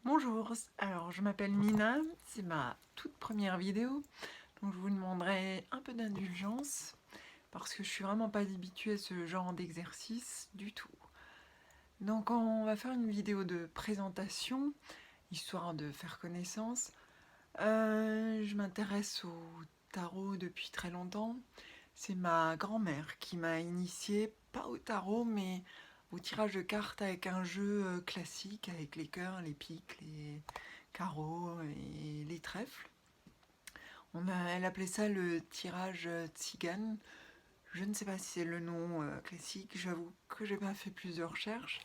Bonjour, alors je m'appelle Mina, c'est ma toute première vidéo, donc je vous demanderai un peu d'indulgence parce que je suis vraiment pas habituée à ce genre d'exercice du tout. Donc on va faire une vidéo de présentation, histoire de faire connaissance. Je m'intéresse au tarot depuis très longtemps. C'est ma grand-mère qui m'a initiée, pas au tarot, mais au tirage de cartes avec un jeu classique, avec les cœurs, les piques, les carreaux et les trèfles. Elle appelait ça le tirage tzigane. Je ne sais pas si c'est le nom classique, j'avoue que j'ai pas fait plus de recherches.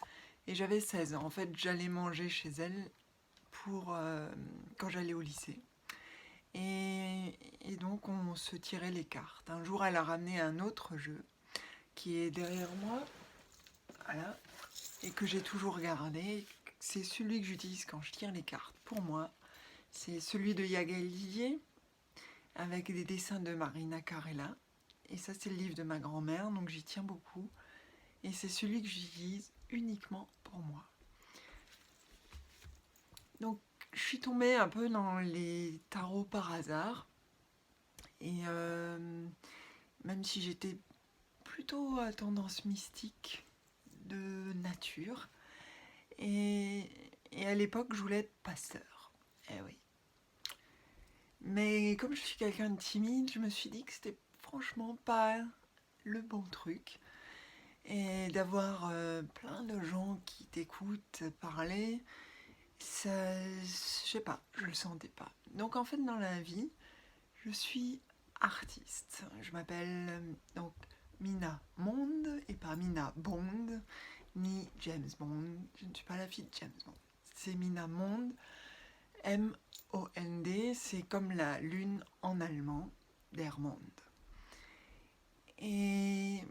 Et j'avais 16 ans. En fait, j'allais manger chez elle quand j'allais au lycée. Et donc on se tirait les cartes. Un jour, elle a ramené un autre jeu qui est derrière moi, voilà, et que j'ai toujours gardé. C'est celui que j'utilise quand je tire les cartes. Pour moi, c'est celui de Yaga Lillier avec des dessins de Marina Carella. Et ça, c'est le livre de ma grand-mère, donc j'y tiens beaucoup. Et c'est celui que j'utilise uniquement pour moi. Donc, je suis tombée un peu dans les tarots par hasard. Et même si j'étais plutôt à tendance mystique de nature, et, et à l'époque, je voulais être pasteur. Eh oui. Mais comme je suis quelqu'un de timide, je me suis dit que c'était franchement pas le bon truc. Et d'avoir plein de gens qui t'écoutent parler, ça, je sais pas, je le sentais pas. Donc en fait, dans la vie, je suis artiste. Je m'appelle donc Mina Monde et pas Mina Bond ni James Bond. Je ne suis pas la fille de James Bond. C'est Mina Monde, M-O-N-D, c'est comme la lune en allemand, der Mond. Et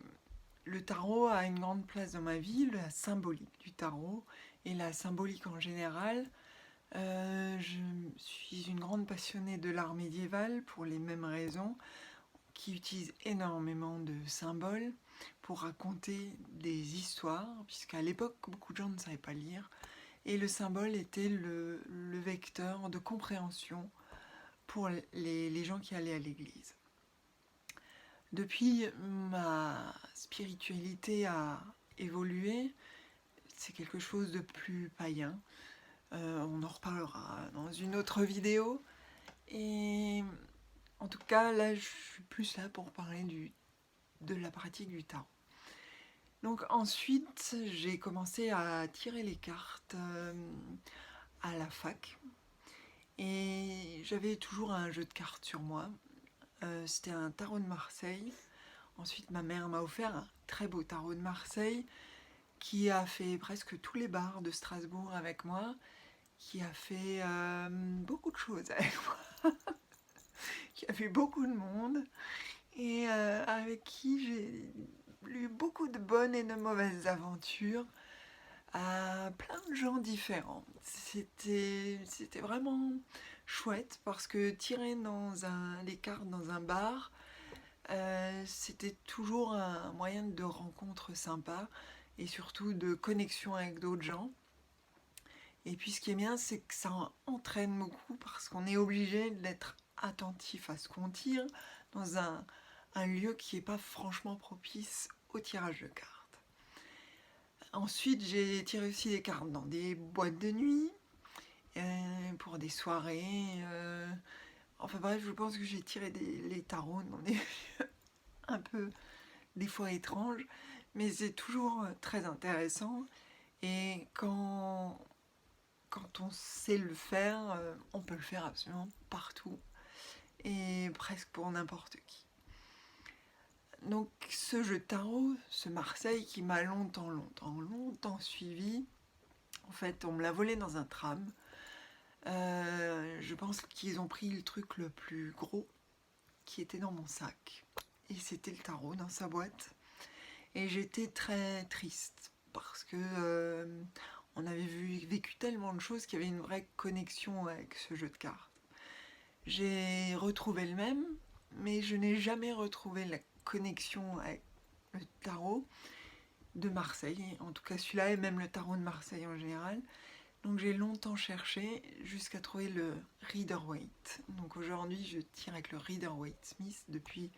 le tarot a une grande place dans ma vie, la symbolique du tarot et la symbolique en général. Je suis une grande passionnée de l'art médiéval pour les mêmes raisons, qui utilise énormément de symboles pour raconter des histoires, puisqu'à l'époque, beaucoup de gens ne savaient pas lire, et le symbole était le vecteur de compréhension pour les gens qui allaient à l'église. Depuis, ma spiritualité a évolué, c'est quelque chose de plus païen. On en reparlera dans une autre vidéo. Et en tout cas, là, je suis plus là pour parler de la pratique du tarot. Donc ensuite, j'ai commencé à tirer les cartes à la fac. Et j'avais toujours un jeu de cartes sur moi. C'était un tarot de Marseille. Ensuite, ma mère m'a offert un très beau tarot de Marseille qui a fait presque tous les bars de Strasbourg avec moi, qui a fait beaucoup de choses avec moi, qui a fait beaucoup de monde et avec qui j'ai eu beaucoup de bonnes et de mauvaises aventures à plein de gens différents. C'était vraiment chouette parce que tirer les cartes dans un bar, c'était toujours un moyen de rencontre sympa et surtout de connexion avec d'autres gens. Et puis ce qui est bien, c'est que ça entraîne beaucoup parce qu'on est obligé d'être attentif à ce qu'on tire dans un lieu qui n'est pas franchement propice au tirage de cartes. Ensuite, j'ai tiré aussi des cartes dans des boîtes de nuit, pour des soirées. Enfin bref, je pense que j'ai tiré les tarots dans des un peu des fois étranges, mais c'est toujours très intéressant. Et quand on sait le faire, on peut le faire absolument partout et presque pour n'importe qui. Donc ce jeu de tarot, ce Marseille qui m'a longtemps suivi, en fait on me l'a volé dans un tram. Je pense qu'ils ont pris le truc le plus gros qui était dans mon sac. Et c'était le tarot dans sa boîte. Et j'étais très triste parce que on avait vécu tellement de choses qu'il y avait une vraie connexion avec ce jeu de cartes. J'ai retrouvé le même, mais je n'ai jamais retrouvé la connexion avec le tarot de Marseille, en tout cas celui-là et même le tarot de Marseille en général. Donc j'ai longtemps cherché jusqu'à trouver le Rider-Waite. Donc aujourd'hui je tire avec le Rider-Waite Smith depuis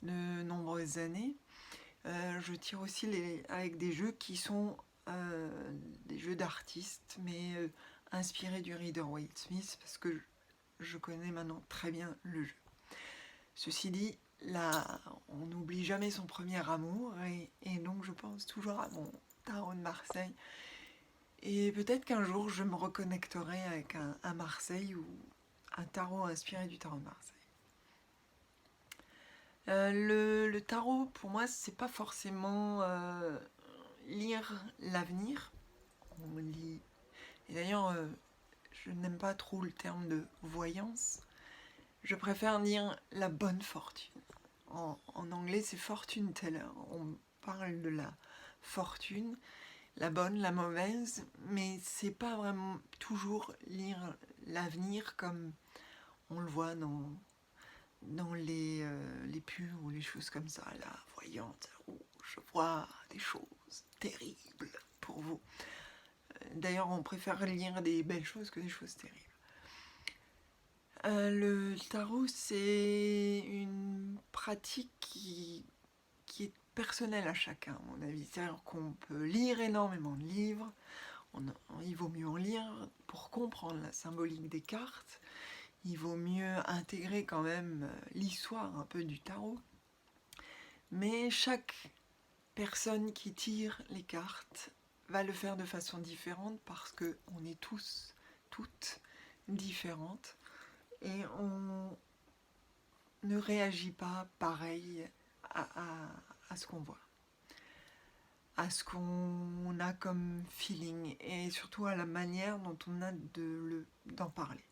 de nombreuses années. Je tire aussi avec des jeux qui sont des jeux d'artistes, mais inspirés du Rider-Waite Smith parce que je connais maintenant très bien le jeu. Ceci dit, là, on n'oublie jamais son premier amour et donc je pense toujours à mon tarot de Marseille. Et peut-être qu'un jour je me reconnecterai avec un Marseille ou un tarot inspiré du tarot de Marseille. Le tarot, pour moi, c'est pas forcément lire l'avenir. On lit. Et d'ailleurs, je n'aime pas trop le terme de voyance. Je préfère lire la bonne fortune. En anglais, c'est fortune teller. On parle de la fortune, la bonne, la mauvaise, mais c'est pas vraiment toujours lire l'avenir comme on le voit dans les pubs ou les choses comme ça, la voyante, oh, je vois des choses terribles pour vous. D'ailleurs, on préfère lire des belles choses que des choses terribles. Le tarot, c'est une pratique qui est personnelle à chacun, à mon avis. C'est-à-dire qu'on peut lire énormément de livres, il vaut mieux en lire pour comprendre la symbolique des cartes. Il vaut mieux intégrer quand même l'histoire un peu du tarot. Mais chaque personne qui tire les cartes va le faire de façon différente parce qu'on est tous, toutes différentes et on ne réagit pas pareil à ce qu'on voit, à ce qu'on a comme feeling et surtout à la manière dont on a d'en parler.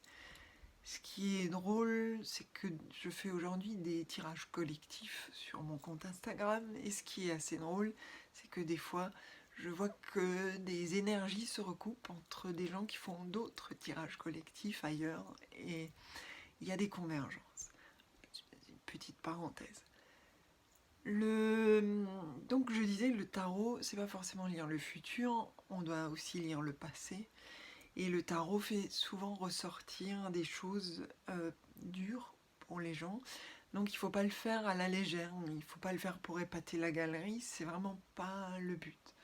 Ce qui est drôle, c'est que je fais aujourd'hui des tirages collectifs sur mon compte Instagram et ce qui est assez drôle, c'est que des fois, je vois que des énergies se recoupent entre des gens qui font d'autres tirages collectifs ailleurs et il y a des convergences. Une petite parenthèse. Donc je disais, le tarot, c'est pas forcément lire le futur, on doit aussi lire le passé. Et le tarot fait souvent ressortir des choses dures pour les gens. Donc il ne faut pas le faire à la légère, il ne faut pas le faire pour épater la galerie, c'est vraiment pas le but.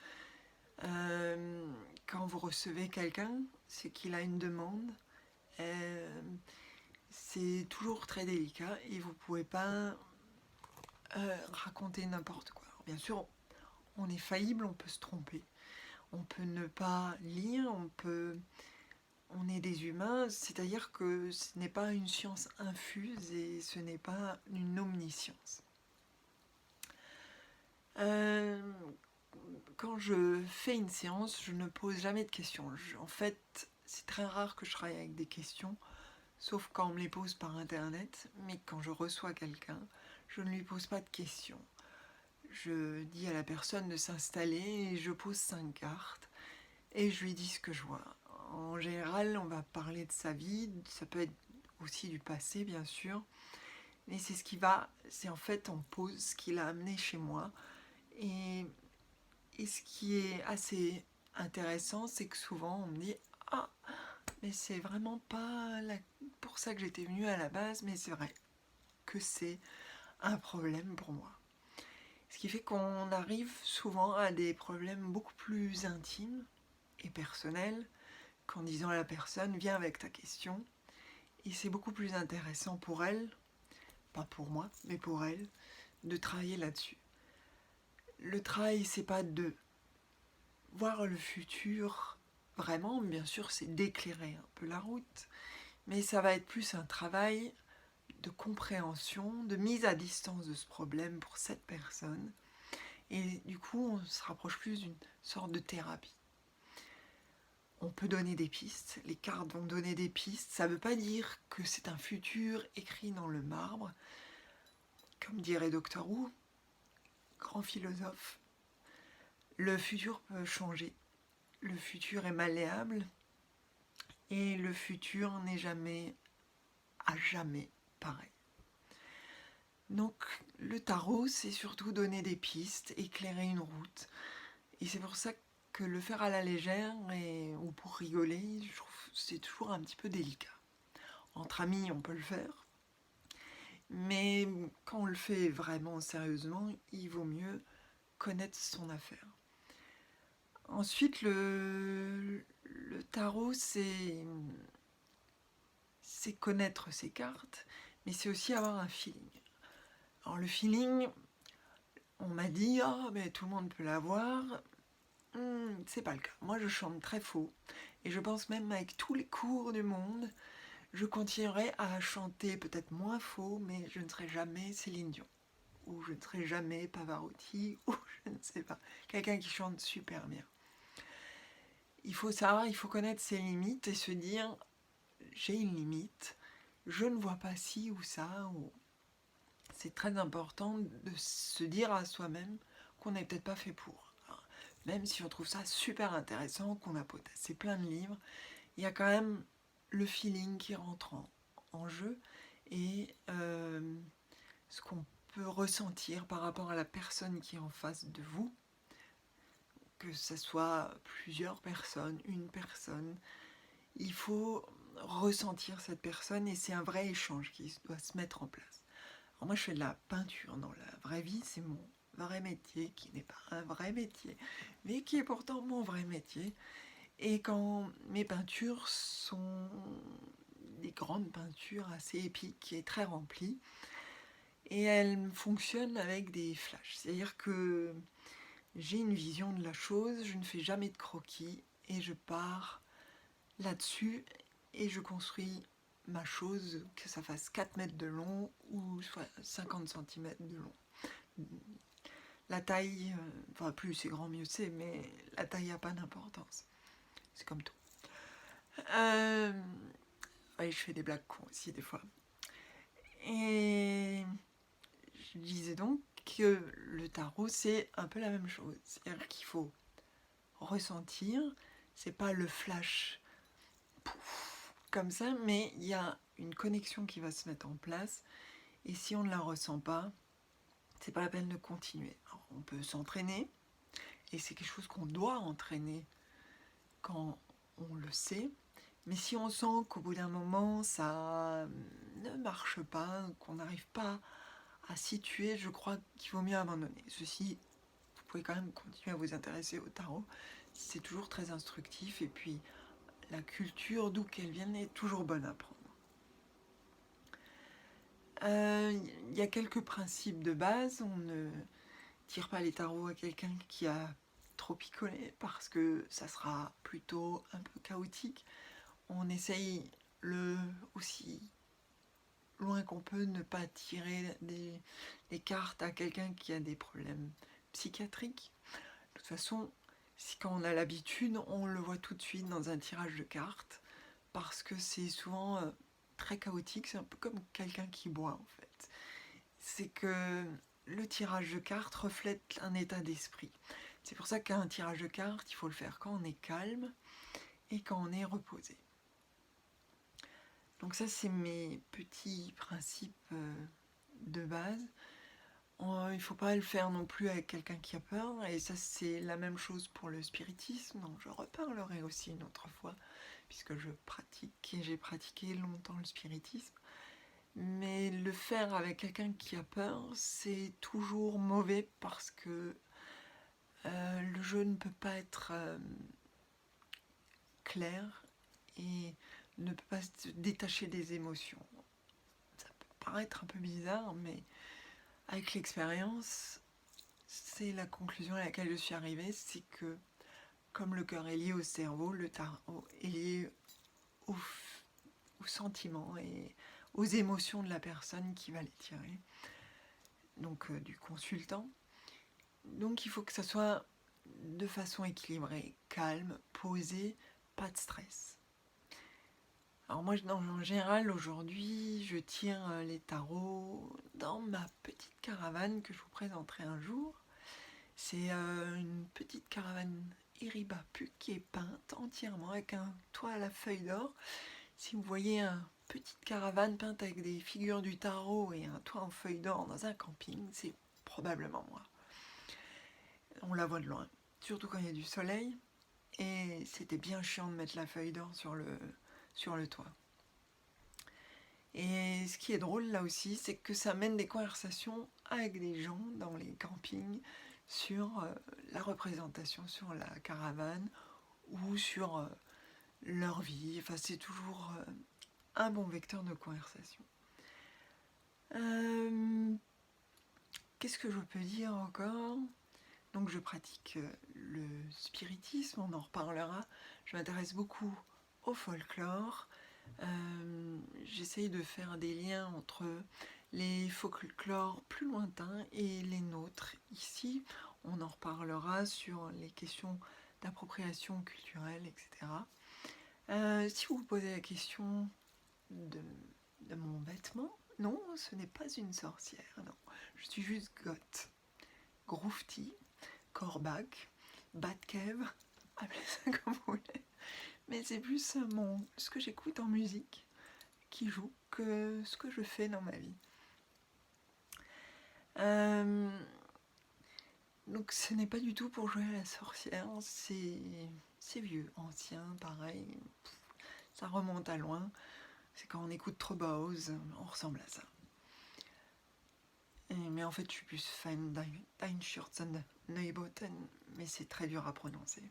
Quand vous recevez quelqu'un, c'est qu'il a une demande. C'est toujours très délicat et vous ne pouvez pas raconter n'importe quoi. Alors, bien sûr, on est faillible, on peut se tromper. On peut ne pas lire, on est des humains, c'est-à-dire que ce n'est pas une science infuse et ce n'est pas une omniscience. Quand je fais une séance, je ne pose jamais de questions. En fait, c'est très rare que je travaille avec des questions, sauf quand on me les pose par internet, mais quand je reçois quelqu'un, je ne lui pose pas de questions. Je dis à la personne de s'installer et je pose 5 cartes et je lui dis ce que je vois. En général, on va parler de sa vie, ça peut être aussi du passé, bien sûr, mais c'est en fait, on pose ce qui l'a amené chez moi. Et ce qui est assez intéressant, c'est que souvent, on me dit « Ah, mais c'est vraiment pas pour ça que j'étais venue à la base, mais c'est vrai que c'est un problème pour moi. » Ce qui fait qu'on arrive souvent à des problèmes beaucoup plus intimes et personnels, qu'en disant à la personne, viens avec ta question. Et c'est beaucoup plus intéressant pour elle, pas pour moi, mais pour elle, de travailler là-dessus. Le travail, c'est pas de voir le futur, vraiment, bien sûr, c'est d'éclairer un peu la route, mais ça va être plus un travail de compréhension, de mise à distance de ce problème pour cette personne. Et du coup, on se rapproche plus d'une sorte de thérapie. On peut donner des pistes, les cartes vont donner des pistes, ça ne veut pas dire que c'est un futur écrit dans le marbre. Comme dirait Doctor Who, grand philosophe, le futur peut changer, le futur est malléable et le futur n'est jamais, à jamais pareil. Donc le tarot, c'est surtout donner des pistes, éclairer une route. Et c'est pour ça que le faire à la légère ou pour rigoler, je trouve que c'est toujours un petit peu délicat. Entre amis, on peut le faire, mais quand on le fait vraiment sérieusement, il vaut mieux connaître son affaire. Ensuite, le tarot, c'est connaître ses cartes, mais c'est aussi avoir un feeling. Alors le feeling, on m'a dit, oh, mais tout le monde peut l'avoir. C'est pas le cas. Moi, je chante très faux. Et je pense même avec tous les cours du monde, je continuerai à chanter peut-être moins faux, mais je ne serai jamais Céline Dion. Ou je ne serai jamais Pavarotti, ou je ne sais pas. Quelqu'un qui chante super bien. Il faut savoir, il faut connaître ses limites et se dire, j'ai une limite, je ne vois pas ci ou ça. C'est très important de se dire à soi-même qu'on n'est peut-être pas fait pour. Même si on trouve ça super intéressant, qu'on a potassé plein de livres, il y a quand même le feeling qui rentre en jeu et ce qu'on peut ressentir par rapport à la personne qui est en face de vous, que ce soit plusieurs personnes, une personne, il faut ressentir cette personne et c'est un vrai échange qui doit se mettre en place. Alors moi je fais de la peinture dans la vraie vie, c'est mon vrai métier, qui n'est pas un vrai métier, mais qui est pourtant mon vrai métier. Et quand mes peintures sont des grandes peintures assez épiques et très remplies, et elles fonctionnent avec des flashs, c'est-à-dire que j'ai une vision de la chose, je ne fais jamais de croquis, et je pars là-dessus, et je construis ma chose, que ça fasse 4 mètres de long ou 50 cm de long. La taille, enfin plus c'est grand mieux c'est, mais la taille n'a pas d'importance. C'est comme tout. Oui, je fais des blagues cons aussi des fois. Et je disais donc que le tarot c'est un peu la même chose. C'est-à-dire qu'il faut ressentir, c'est pas le flash pouf, comme ça, mais il y a une connexion qui va se mettre en place. Et si on ne la ressent pas, c'est pas la peine de continuer. Alors, on peut s'entraîner, et c'est quelque chose qu'on doit entraîner quand on le sait. Mais si on sent qu'au bout d'un moment, ça ne marche pas, qu'on n'arrive pas à situer, je crois qu'il vaut mieux abandonner. Ceci, vous pouvez quand même continuer à vous intéresser au tarot. C'est toujours très instructif et puis la culture, d'où qu'elle vienne, est toujours bonne à prendre. Il y a quelques principes de base. On ne tire pas les tarots à quelqu'un qui a trop picolé parce que ça sera plutôt un peu chaotique. On essaye aussi loin qu'on peut ne pas tirer des cartes à quelqu'un qui a des problèmes psychiatriques. De toute façon, quand on a l'habitude, on le voit tout de suite dans un tirage de cartes parce que c'est souvent très chaotique. C'est un peu comme quelqu'un qui boit en fait. C'est que le tirage de cartes reflète un état d'esprit. C'est pour ça qu'un tirage de cartes, il faut le faire quand on est calme et quand on est reposé. Donc ça, c'est mes petits principes de base. Il ne faut pas le faire non plus avec quelqu'un qui a peur. Et ça, c'est la même chose pour le spiritisme. Donc je reparlerai aussi une autre fois, puisque je pratique et j'ai pratiqué longtemps le spiritisme. Mais le faire avec quelqu'un qui a peur, c'est toujours mauvais parce que le jeu ne peut pas être clair et ne peut pas se détacher des émotions. Ça peut paraître un peu bizarre, mais avec l'expérience, c'est la conclusion à laquelle je suis arrivée, c'est que comme le cœur est lié au cerveau, le tarot est lié aux sentiments et aux émotions de la personne qui va les tirer, donc du consultant. Donc il faut que ça soit de façon équilibrée, calme, posée, pas de stress. Alors moi, en général, aujourd'hui, je tire les tarots dans ma petite caravane que je vous présenterai un jour. C'est une petite caravane Iribapu qui est peinte entièrement avec un toit à la feuille d'or. Si vous voyez une petite caravane peinte avec des figures du tarot et un toit en feuille d'or dans un camping, c'est probablement moi. On la voit de loin. surtout quand il y a du soleil, et c'était bien chiant de mettre la feuille d'or sur le toit. Et ce qui est drôle là aussi, c'est que ça mène des conversations avec des gens dans les campings sur la représentation sur la caravane ou sur leur vie. Enfin, c'est toujours un bon vecteur de conversation. Qu'est-ce que je peux dire encore ? Donc je pratique le spiritisme, on en reparlera. Je m'intéresse beaucoup au folklore. J'essaye de faire des liens entre les folklores plus lointains et les nôtres. Ici, on en reparlera sur les questions d'appropriation culturelle, etc. Si vous vous posez la question de mon vêtement, non, ce n'est pas une sorcière, non. Je suis juste goth, groufti, corbac, batcave, appelez ça comme vous voulez. Mais c'est plus ce que j'écoute en musique qui joue que ce que je fais dans ma vie. Donc ce n'est pas du tout pour jouer à la sorcière, c'est vieux, ancien, pareil. Ça remonte à loin. C'est quand on écoute trop Bauhaus, on ressemble à ça. Mais en fait, je suis plus fan d'Einstürzen Neubauten, mais c'est très dur à prononcer.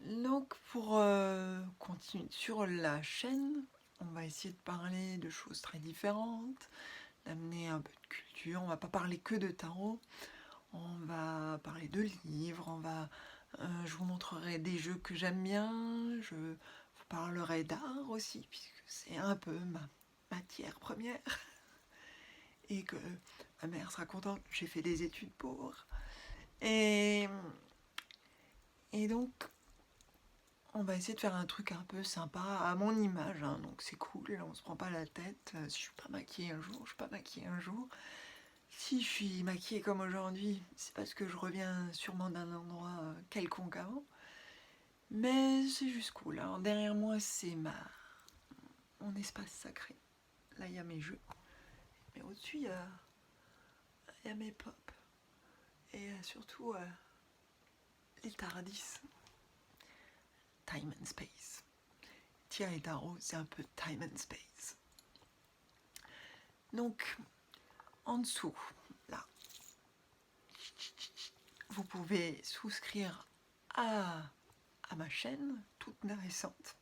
Donc pour continuer sur la chaîne, on va essayer de parler de choses très différentes, d'amener un peu de culture. On va pas parler que de tarot, on va parler de livres, je vous montrerai des jeux que j'aime bien, je vous parlerai d'art aussi, puisque c'est un peu ma matière première. Et que ma mère sera contente, j'ai fait des études pour. Et donc, on va essayer de faire un truc un peu sympa à mon image, hein, donc c'est cool, on se prend pas la tête. Si je suis pas maquillée un jour, je suis pas maquillée un jour. Si je suis maquillée comme aujourd'hui, c'est parce que je reviens sûrement d'un endroit quelconque avant. Mais c'est juste cool. Alors derrière moi, c'est mon espace sacré. Là, il y a mes jeux. Mais au-dessus, il y a mes pop. Et surtout, les Tardis. Time and space. Thierry Tarot, c'est un peu time and space. Donc, en dessous, là, vous pouvez souscrire à ma chaîne, toute récente.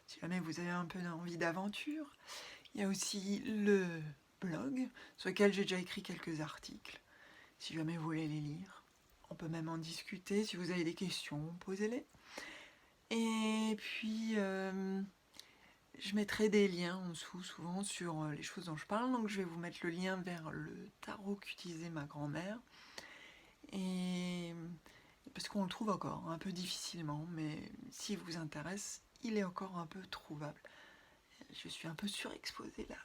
Si jamais vous avez un peu envie d'aventure, il y a aussi le blog sur lequel j'ai déjà écrit quelques articles. Si jamais vous voulez les lire, on peut même en discuter. Si vous avez des questions, posez-les. Et puis, je mettrai des liens en dessous, souvent, sur les choses dont je parle. Donc, je vais vous mettre le lien vers le tarot qu'utilisait ma grand-mère. Et parce qu'on le trouve encore un peu difficilement, mais s'il vous intéresse, il est encore un peu trouvable. Je suis un peu surexposée là.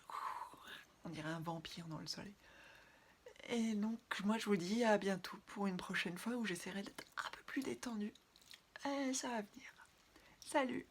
On dirait un vampire dans le soleil. Et donc, moi, je vous dis à bientôt pour une prochaine fois où j'essaierai d'être un peu plus détendue. Et ça va venir. Salut!